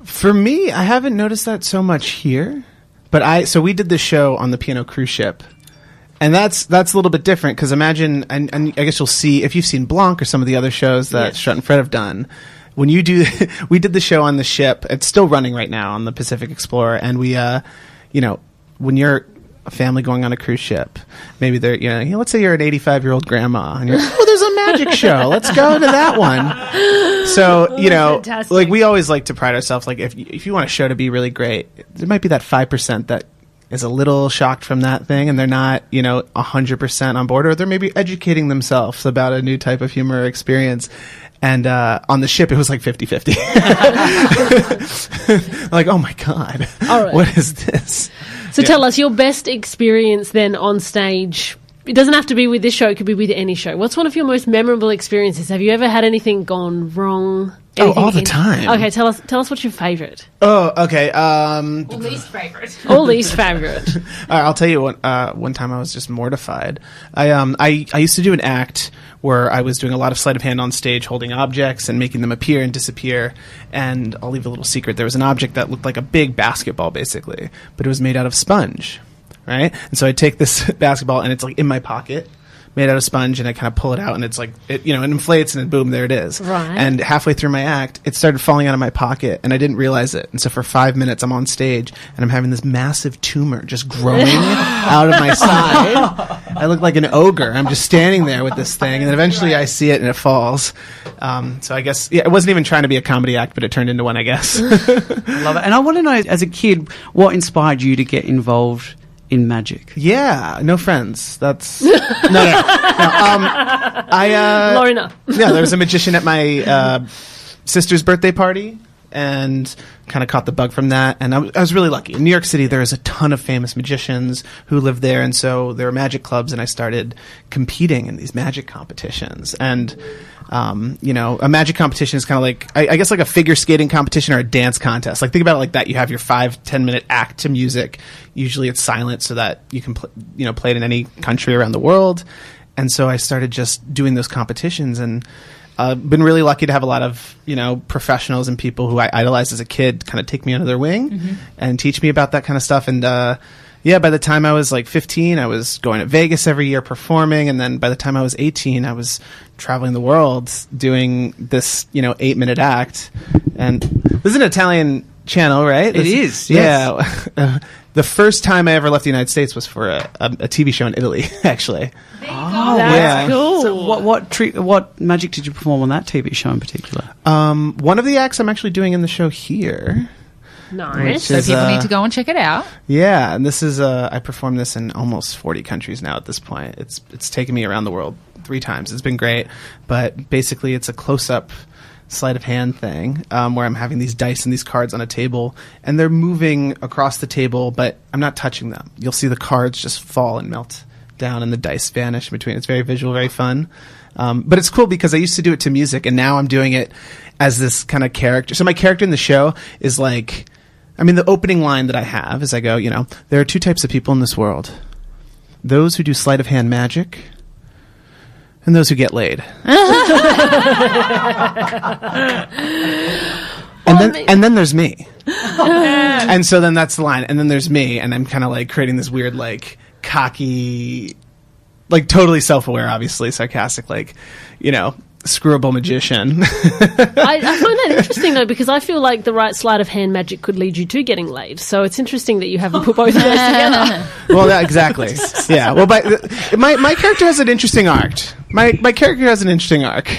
For me, I haven't noticed that so much here. But so we did this show on the P&O cruise ship. And that's a little bit different, because imagine, and I guess you'll see, if you've seen Blanc or some of the other shows that Strut and Fred have done, when you do, we did the show on the ship, it's still running right now on the Pacific Explorer, and we, when you're a family going on a cruise ship, maybe they're, let's say you're an 85-year-old grandma, and you're, there's a magic show, let's go to that one. So, fantastic. like, we always like to pride ourselves, like, if you want a show to be really great, there might be that 5% that is a little shocked from that thing, and they're not, 100% on board, or they're maybe educating themselves about a new type of humor experience. And on the ship, it was like 50-50. Like, oh my God, what is this? So tell us your best experience then on stage. It doesn't have to be with this show, it could be with any show. What's one of your most memorable experiences? Have you ever had anything gone wrong? All the time. Okay, tell us what's your favourite. Oh, okay. Or least favourite. Or least favourite. All right, I'll tell you one time I was just mortified. I used to do an act where I was doing a lot of sleight of hand on stage, holding objects and making them appear and disappear. And I'll leave a little secret. There was an object that looked like a big basketball, basically, but it was made out of sponge, right? And so I take this basketball, and it's like in my pocket, made out of sponge, and I kind of pull it out, and it's like, it inflates, and then boom, there it is. Right. And halfway through my act, it started falling out of my pocket, and I didn't realize it. And so for 5 minutes, I'm on stage, and I'm having this massive tumor just growing out of my side. I look like an ogre. I'm just standing there with this thing, and then eventually I see it, and it falls. So I guess, it wasn't even trying to be a comedy act, but it turned into one, I guess. I love it. And I want to know, as a kid, what inspired you to get involved in magic? Yeah, no friends. That's no. Lorna. Yeah, there was a magician at my sister's birthday party, and kind of caught the bug from that. And I was really lucky. In New York City, there is a ton of famous magicians who live there, and so there were magic clubs, and I started competing in these magic competitions. And a magic competition is kind of like, I guess, like a figure skating competition or a dance contest. Like, think about it like that. You have your 5-10 minute act to music. Usually it's silent so that you can play it in any country around the world. And so I started just doing those competitions, and been really lucky to have a lot of, professionals and people who I idolized as a kid kind of take me under their wing and teach me about that kind of stuff. And, by the time I was like 15, I was going to Vegas every year performing. And then by the time I was 18, I was traveling the world doing this, 8-minute act. And this is an Italian channel, right? It is. Yes. Yeah. The first time I ever left the United States was for a TV show in Italy, actually. That's cool. So what magic did you perform on that TV show in particular? One of the acts I'm actually doing in the show here. Nice. So people need to go and check it out. Yeah, and this is I perform this in almost 40 countries now at this point. It's taken me around the world 3 times. It's been great, but basically it's a close-up sleight of hand thing where I'm having these dice and these cards on a table, and they're moving across the table, but I'm not touching them. You'll see the cards just fall and melt down, and the dice vanish in between. It's very visual, very fun. But it's cool because I used to do it to music, and now I'm doing it as this kind of character. So my character in the show is like, the opening line that I have is I go, there are 2 types of people in this world. Those who do sleight of hand magic, and those who get laid. And then there's me. And so then that's the line. And then there's me, and I'm kind of like creating this weird, like, cocky, like, totally self-aware, obviously sarcastic, like, screwable magician. I find that interesting though, because I feel like the right sleight of hand magic could lead you to getting laid. So it's interesting that you haven't put both of those together. Well, exactly. Yeah. Well, my character has an interesting arc. My character has an interesting arc.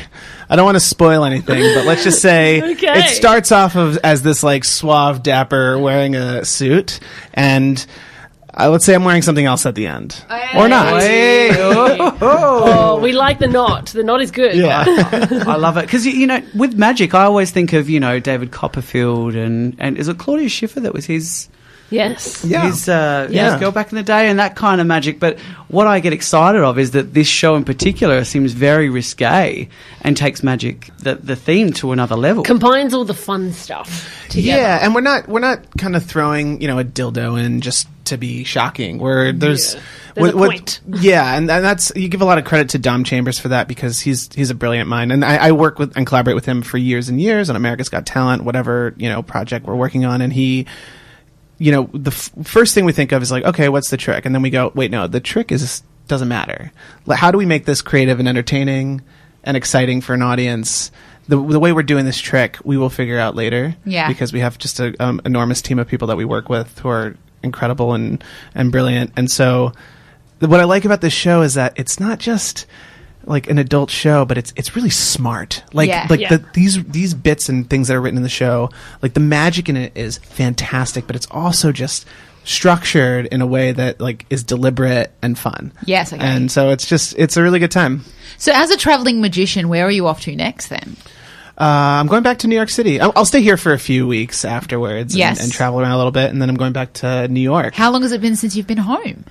I don't want to spoil anything, but let's just say it starts off as this like suave dapper wearing a suit, and let's say I'm wearing something else at the end. Or not. Oh, we like the knot. The knot is good. Yeah. I love it. Because, with magic, I always think of, David Copperfield and is it Claudia Schiffer that was his... Yes. His girl back in the day and that kind of magic. But what I get excited of is that this show in particular seems very risque and takes magic, the theme, to another level. Combines all the fun stuff together. Yeah, and we're not kind of throwing, a dildo in just to be shocking. Where there's a point. Yeah, and that's, you give a lot of credit to Dom Chambers for that, because he's a brilliant mind. And I work with and collaborate with him for years and years on America's Got Talent, whatever, project we're working on, and he... the first thing we think of is like, okay, what's the trick? And then we go, wait, no, the trick doesn't matter. How do we make this creative and entertaining and exciting for an audience? The way we're doing this trick, we will figure out later. Yeah. Because we have just an enormous team of people that we work with who are incredible and brilliant. And so what I like about this show is that it's not just like an adult show, but it's really smart. These bits and things that are written in the show, like the magic in it is fantastic, but it's also just structured in a way that like is deliberate and fun. Yes, okay. And so it's a really good time. So as a traveling magician, where are you off to next then? I'm going back to New York City. I'll stay here for a few weeks afterwards and travel around a little bit, and then I'm going back to New York. How long has it been since you've been home?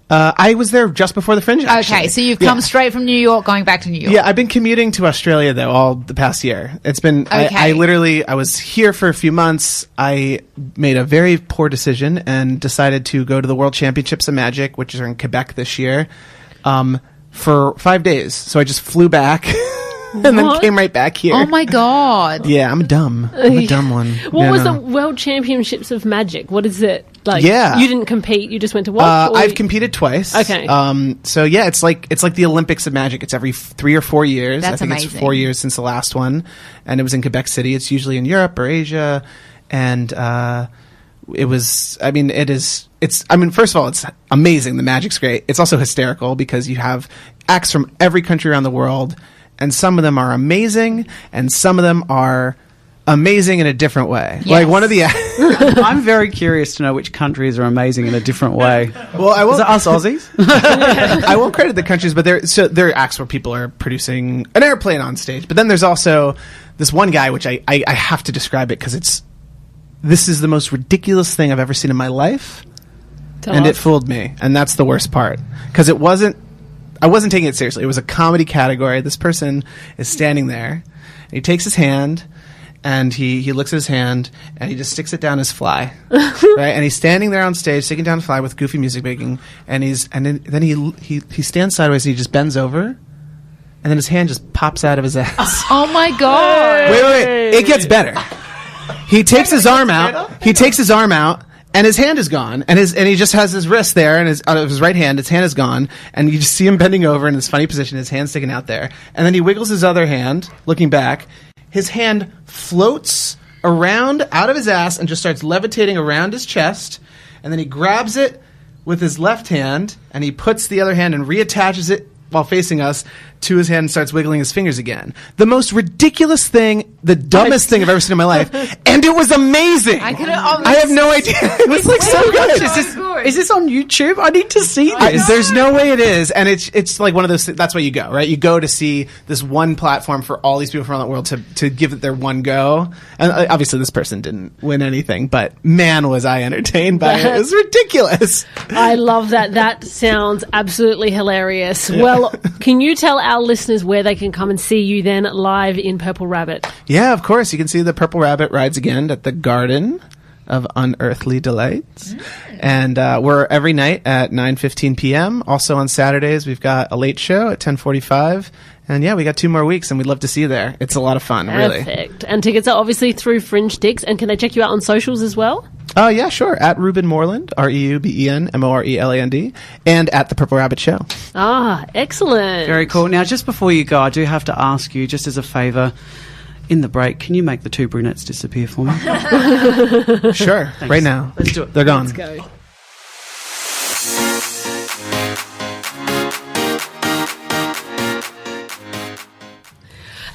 I was there just before the Fringe, actually. Okay, so you've come straight from New York, going back to New York. Yeah, I've been commuting to Australia, though, all the past year. It's been... Okay. I was here for a few months. I made a very poor decision and decided to go to the World Championships of Magic, which are in Quebec this year, for 5 days. So I just flew back... and then came right back here. Oh my God. Yeah, I'm a dumb one. What was the World Championships of Magic? What is it? Like, you didn't compete, you just went to watch? I've competed twice. Okay. So yeah, it's like the Olympics of Magic. It's every 3 or 4 years. That's I think amazing. It's 4 years since the last one. And it was in Quebec City. It's usually in Europe or Asia. And first of all, it's amazing. The magic's great. It's also hysterical because you have acts from every country around the world. And some of them are amazing, and some of them are amazing in a different way. Yes. Like one of the... I'm very curious to know which countries are amazing in a different way. Well, I won't... Is it us Aussies? I won't credit the countries, but there are acts where people are producing an airplane on stage. But then there's also this one guy, which I have to describe it because this is the most ridiculous thing I've ever seen in my life. It fooled me. And that's the worst part. Because I wasn't taking it seriously. It was a comedy category. This person is standing there. And he takes his hand, and he looks at his hand, and he just sticks it down his fly, right? And he's standing there on stage, sticking down his fly with goofy music making, and then he stands sideways, and he just bends over, and then his hand just pops out of his ass. Oh my God! Wait! It gets better. He takes his arm out. And his hand is gone, and he just has his wrist there, and out of his right hand, his hand is gone, and you just see him bending over in this funny position, his hand sticking out there, and then he wiggles his other hand, looking back. His hand floats around out of his ass and just starts levitating around his chest, and then he grabs it with his left hand, and he puts the other hand and reattaches it while facing us to his hand and starts wiggling his fingers again. The most ridiculous thing, the dumbest thing I've ever seen in my life, and it was amazing. I have no idea. It was like so good. Is this on YouTube? I need to see this. There's no way it is, and it's like one of those. That's why you go, right? You go to see this one platform for all these people from around the world to give it their one go. And obviously, this person didn't win anything, but man, was I entertained by it. It was ridiculous. I love that. That sounds absolutely hilarious. Yeah. Well, can you tell our listeners where they can come and see you then live in Purple Rabbit? Yeah, of course. You can see the Purple Rabbit rides again at the Garden of Unearthly Delights. And we're every night at 9:15 p.m. Also on Saturdays, we've got a late show at 10:45. And yeah, we got 2 more weeks, and we'd love to see you there. It's a lot of fun, really. Perfect. And tickets are obviously through Fringe Ticks. And can they check you out on socials as well? Yeah, sure. At Ruben Moreland, ReubenMoreland, and at The Purple Rabbit Show. Ah, excellent. Very cool. Now, just before you go, I do have to ask you, just as a favour, in the break, can you make the two brunettes disappear for me? Sure. Thanks. Right now. Let's do it. They're gone. Let's go.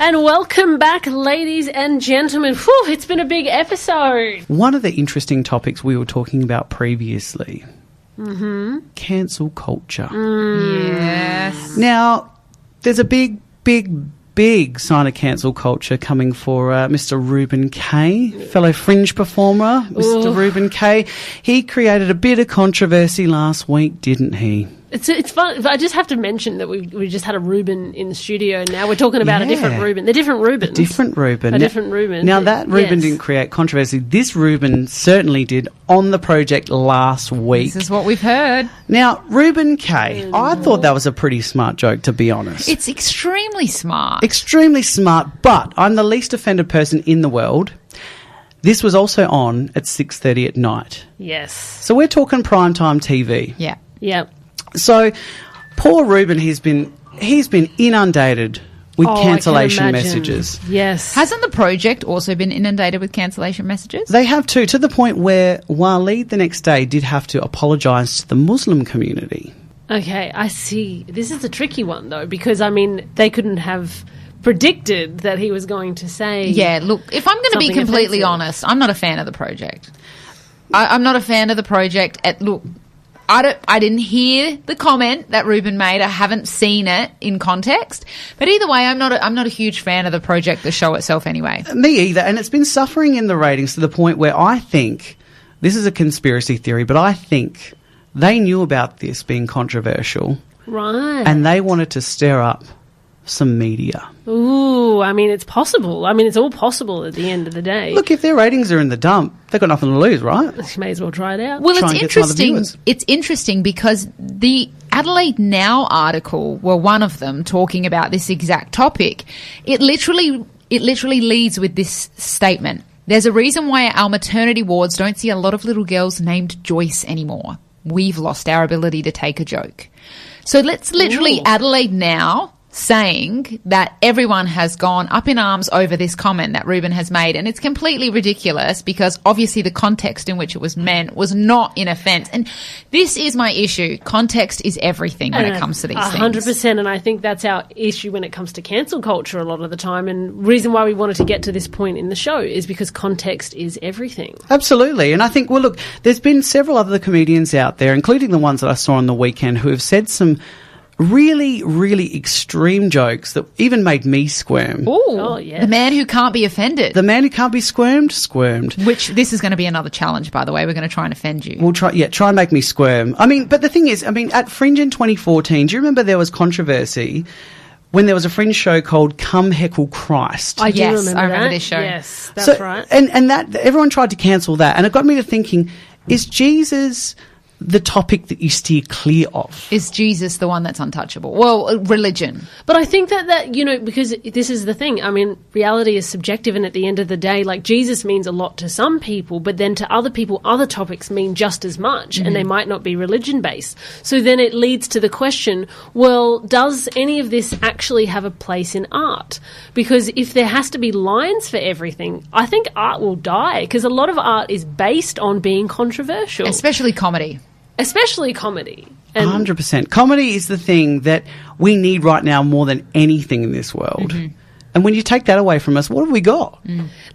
And welcome back, ladies and gentlemen. Whew, it's been a big episode. One of the interesting topics we were talking about previously, cancel culture. Yes. Now, there's a big sign of cancel culture coming for Mr. Ruben K, fellow Fringe performer, Mr. Ruben K. He created a bit of controversy last week, didn't he? It's fun. I just have to mention that we just had a Ruben in the studio, and now we're talking about a different Ruben. They're different Rubens. Different Ruben. A different Ruben. Now, that Ruben Yes. didn't create controversy. This Ruben certainly did on the project last week. This is what we've heard. Now, Ruben K, I thought that was a pretty smart joke, to be honest. It's extremely smart. Extremely smart, but I'm the least offended person in the world. This was also on at 6:30 at night. Yes. So we're talking primetime TV. Yeah. Yeah. So poor Ruben, he's been inundated with Oh, I can cancellation imagine. messages. Yes. Hasn't the project also been inundated with cancellation messages? They have too, to the point where Waleed the next day did have to apologise to the Muslim community. Okay, I see. This is a tricky one, though, because, I mean, they couldn't have predicted that he was going to say... Yeah, look, if I'm going to be something completely offensive. honest, I'm not a fan of the project. I'm not a fan of the project. Look, I didn't hear the comment that Ruben made. I haven't seen it in context. But either way, I'm not a huge fan of the project, the show itself anyway. Me either, and it's been suffering in the ratings to the point where I think, this is a conspiracy theory, but I think they knew about this being controversial Right. and they wanted to stir up some media. Ooh, I mean, it's possible. I mean, it's all possible at the end of the day. Look, if their ratings are in the dump, they've got nothing to lose, right? You may as well try it out. Well, Try it's and get some other interesting. viewers. It's interesting because the Adelaide Now article, well, one of them talking about this exact topic, it literally leads with this statement. There's a reason why our maternity wards don't see a lot of little girls named Joyce anymore. We've lost our ability to take a joke. So let's literally Ooh. Adelaide Now saying that everyone has gone up in arms over this comment that Ruben has made, and it's completely ridiculous because obviously the context in which it was meant was not in offence. And this is my issue. Context is everything when it comes to these things. 100%, and I think that's our issue when it comes to cancel culture a lot of the time, and reason why we wanted to get to this point in the show is because context is everything. Absolutely. And I think, well, look, there's been several other comedians out there, including the ones that I saw on the weekend, who have said some really, really extreme jokes that even made me squirm. Ooh, Oh, yeah. The man who can't be offended. The man who can't be squirmed. Which this is going to be another challenge, by the way. We're going to try and offend you. We'll try and make me squirm. I mean, but the thing is, I mean, at Fringe in 2014, do you remember there was controversy when there was a Fringe show called Come Heckle Christ? I do Yes, remember I remember that. this show. Yes, that's right. And that everyone tried to cancel that, and it got me to thinking: is Jesus the topic that you steer clear of? Is Jesus the one that's untouchable? Well, religion. But I think that, you know, because this is the thing. I mean, reality is subjective, and at the end of the day, like, Jesus means a lot to some people, but then to other people, other topics mean just as much, and they might not be religion-based. So then it leads to the question, well, does any of this actually have a place in art? Because if there has to be lines for everything, I think art will die, because a lot of art is based on being controversial. Especially comedy. Especially comedy. And 100%. Comedy is the thing that we need right now more than anything in this world. And when you take that away from us, what have we got?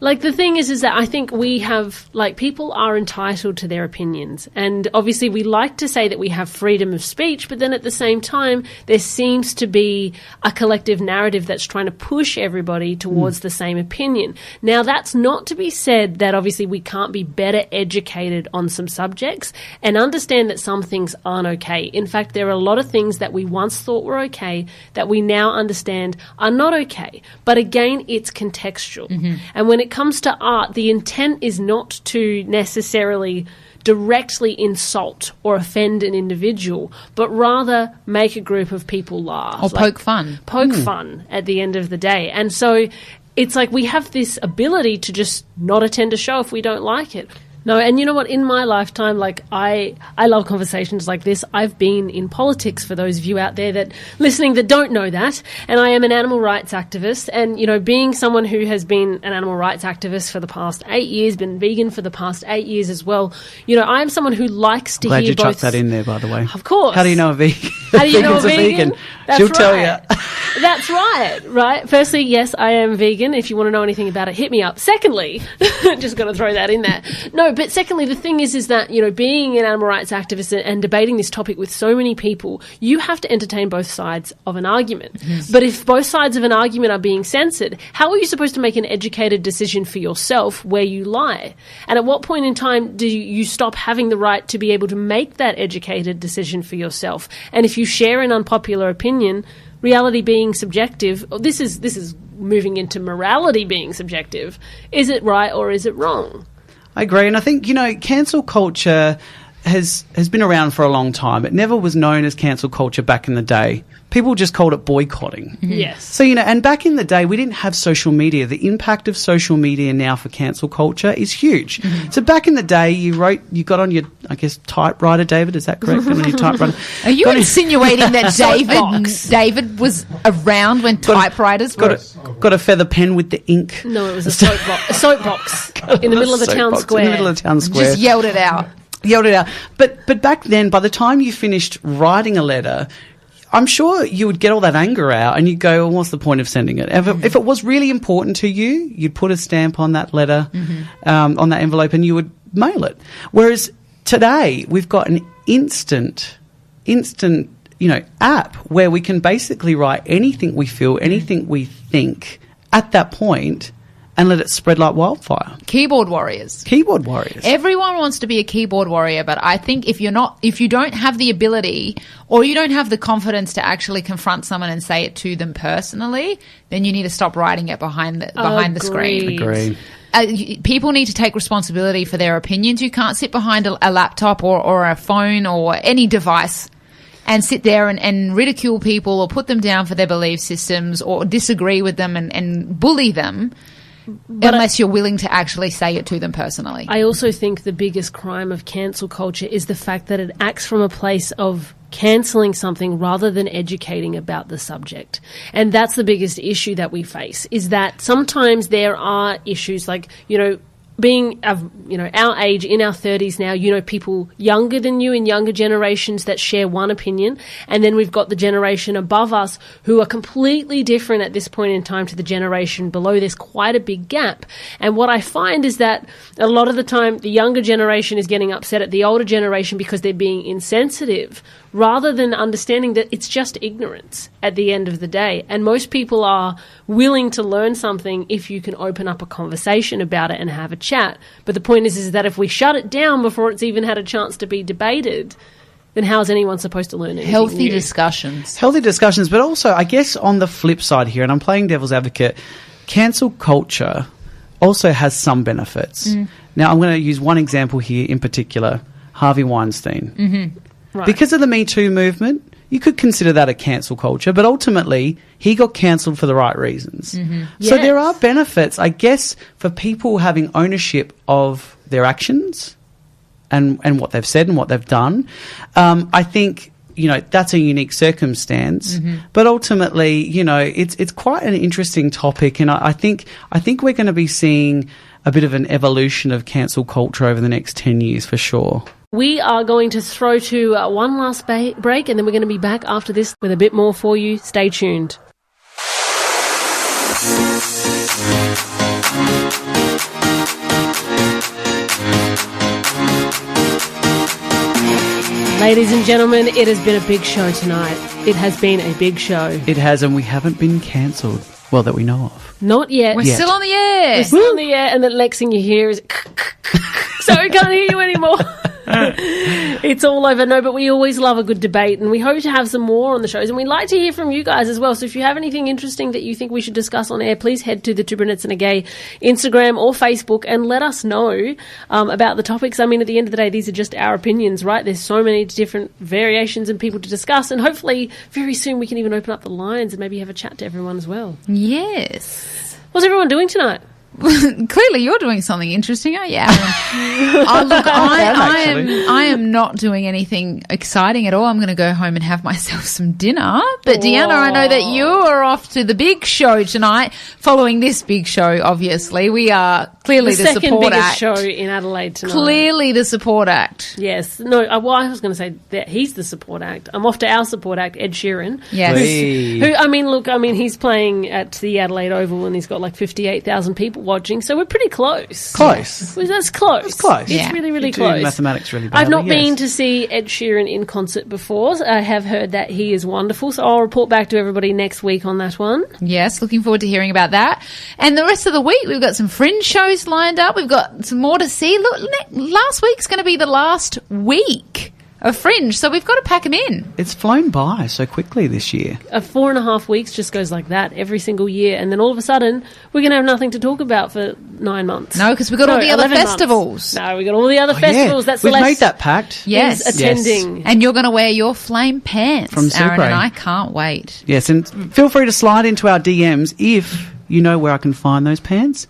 like, the thing is that I think we have, like, people are entitled to their opinions. And obviously we like to say that we have freedom of speech, but then at the same time, there seems to be a collective narrative that's trying to push everybody towards the same opinion. Now, that's not to be said that obviously we can't be better educated on some subjects and understand that some things aren't okay. In fact, there are a lot of things that we once thought were okay that we now understand are not okay. But again, it's contextual. And when it comes to art, the intent is not to necessarily directly insult or offend an individual, but rather make a group of people laugh. Or poke fun. Poke fun at the end of the day. And so it's like we have this ability to just not attend a show if we don't like it. No, and you know what? In my lifetime, like I love conversations like this. I've been in politics, for those of you out there that listening that don't know that, and I am an animal rights activist. And you know, being someone who has been an animal rights activist for the past 8 years, been vegan for the past 8 years as well. You know, I am someone who likes to Glad hear you both. chucked that in there, by the way. Of course. How do you know a vegan? How do you know a vegan? That's She'll right. tell you. That's right. Firstly, yes, I am vegan. If you want to know anything about it, hit me up. Secondly, just got to throw that in there. No, but secondly, the thing is that, you know, being an animal rights activist and debating this topic with so many people, you have to entertain both sides of an argument. Yes. But if both sides of an argument are being censored, how are you supposed to make an educated decision for yourself where you lie? And at what point in time do you stop having the right to be able to make that educated decision for yourself? And if you share an unpopular opinion, reality being subjective, this is moving into morality being subjective. Is it right or is it wrong? I agree, and I think, you know, cancel culture has been around for a long time. It never was known as cancel culture back in the day. People just called it boycotting. Mm-hmm. Yes. So, you know, and back in the day, we didn't have social media. The impact of social media now for cancel culture is huge. Mm-hmm. So back in the day, you got on your, I guess, typewriter, David, is that correct? On your typewriter. Are you insinuating that David was around when typewriters were... Got a feather pen with the ink. No, it was a soapbox in the middle of the town square. In the middle of the town square. Just yelled it out. But back then, by the time you finished writing a letter, I'm sure you would get all that anger out and you'd go, well, what's the point of sending it? If it was really important to you, you'd put a stamp on that letter, on that envelope, and you would mail it. Whereas today, we've got an instant, you know, app where we can basically write anything we feel, anything we think at that point, and let it spread like wildfire. Keyboard warriors. Everyone wants to be a keyboard warrior, but I think if you don't have the ability or you don't have the confidence to actually confront someone and say it to them personally, then you need to stop writing it behind the screen. Agree. People need to take responsibility for their opinions. You can't sit behind a laptop or a phone or any device and sit there and ridicule people or put them down for their belief systems or disagree with them and bully them. But unless you're willing to actually say it to them personally. I also think the biggest crime of cancel culture is the fact that it acts from a place of cancelling something rather than educating about the subject. And that's the biggest issue that we face, is that sometimes there are issues like, you know, being of, you know, our age, in our 30s now, you know, people younger than you in younger generations that share one opinion, and then we've got the generation above us who are completely different at this point in time to the generation below. There's quite a big gap. And what I find is that a lot of the time the younger generation is getting upset at the older generation because they're being insensitive, rather than understanding that it's just ignorance at the end of the day. And most people are willing to learn something if you can open up a conversation about it and have a chat. But the point is that if we shut it down before it's even had a chance to be debated, then how is anyone supposed to learn anything Healthy new? discussions. Healthy discussions, but also, I guess, on the flip side here, and I'm playing devil's advocate, cancel culture also has some benefits. Now, I'm going to use one example here in particular, Harvey Weinstein. Mm-hmm. Right. Because of the Me Too movement, you could consider that a cancel culture, but ultimately he got cancelled for the right reasons. Mm-hmm. So Yes. there are benefits, I guess, for people having ownership of their actions and what they've said and what they've done. I think, you know, that's a unique circumstance, but ultimately, you know, it's quite an interesting topic, and I think we're going to be seeing a bit of an evolution of cancel culture over the next 10 years for sure. We are going to throw to one last break, and then we're going to be back after this with a bit more for you. Stay tuned. Ladies and gentlemen, it has been a big show tonight. It has been a big show. It has, and we haven't been cancelled. Well, that we know of. Not yet. We're still on the air. We're still on the air, and the next thing you hear is so we can't hear you anymore. It's all over. No, but we always love a good debate, and we hope to have some more on the shows, and we'd like to hear from you guys as well. So if you have anything interesting that you think we should discuss on air, please head to the Two Brunettes and a Gay Instagram or Facebook and let us know about the topics. I mean, at the end of the day, these are just our opinions, right? There's so many different variations and people to discuss, and hopefully very soon we can even open up the lines and maybe have a chat to everyone as well. Yes. What's everyone doing tonight? Clearly, you're doing something interesting, aren't you, Aaron? I am not doing anything exciting at all. I'm going to go home and have myself some dinner. But Deanna, I know that you are off to the big show tonight. Following this big show, obviously, we are clearly the second support biggest act. show in Adelaide tonight. Clearly, the support act. Yes. No, well, I was going to say that he's the support act. I'm off to our support act, Ed Sheeran. Yes. He's playing at the Adelaide Oval and he's got like 58,000 people watching, so we're pretty close. Close. Well, that's close. It's close. It's Yeah. really, really You do close. mathematics really badly, I've not yes. been to see Ed Sheeran in concert before. I have heard that he is wonderful, so I'll report back to everybody next week on that one. Yes, looking forward to hearing about that. And the rest of the week, we've got some Fringe shows lined up. We've got some more to see. Look, last week's going to be the last week of Fringe, so we've got to pack them in. It's flown by so quickly this year. 4.5 weeks just goes like that every single year, and then all of a sudden we're going to have nothing to talk about for 9 months. No, because we've got all the other 11 months. festivals. No, we've got all the other festivals. That's We've Celeste made that pact. Yes. is attending. And you're going to wear your flame pants, From Aaron, Supre. and I can't wait. Yes, and feel free to slide into our DMs if you know where I can find those pants,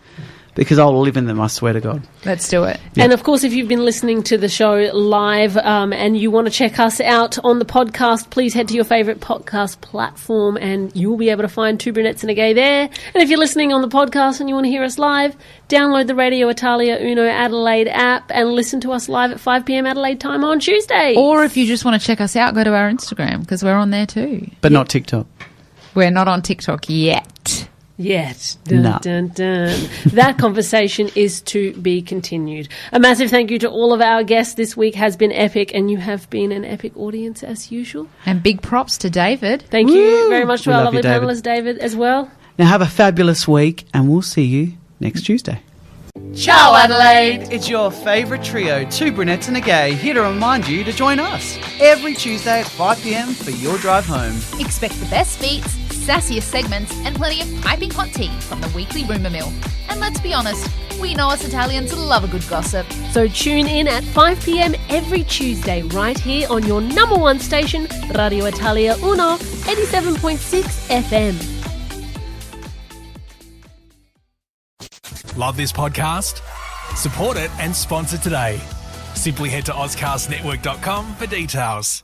because I'll live in them, I swear to God. Let's do it. And of course, if you've been listening to the show live and you want to check us out on the podcast, please head to your favourite podcast platform and you'll be able to find Two Brunettes and a Gay there. And if you're listening on the podcast and you want to hear us live, download the Radio Italia Uno Adelaide app and listen to us live at 5 p.m. Adelaide time on Tuesday. Or if you just want to check us out, go to our Instagram, because we're on there too. But not TikTok. We're not on TikTok yet. Yes. Dun, No. dun, dun. That conversation is to be continued. A massive thank you to all of our guests. This week has been epic, and you have been an epic audience as usual. And big props to David. Thank you very much to We our love you, lovely David. panellist, David, as well. Now have a fabulous week, and we'll see you next Tuesday. Ciao, Adelaide. It's your favourite trio, Two Brunettes and a Gay, here to remind you to join us every Tuesday at 5 p.m. for your drive home. Expect the best beats, sassiest segments, and plenty of piping hot tea from the weekly rumour mill. And let's be honest, we know us Italians love a good gossip. So tune in at 5 p.m. every Tuesday right here on your number one station, Radio Italia Uno, 87.6 FM. Love this podcast? Support it and sponsor today. Simply head to ozcastnetwork.com for details.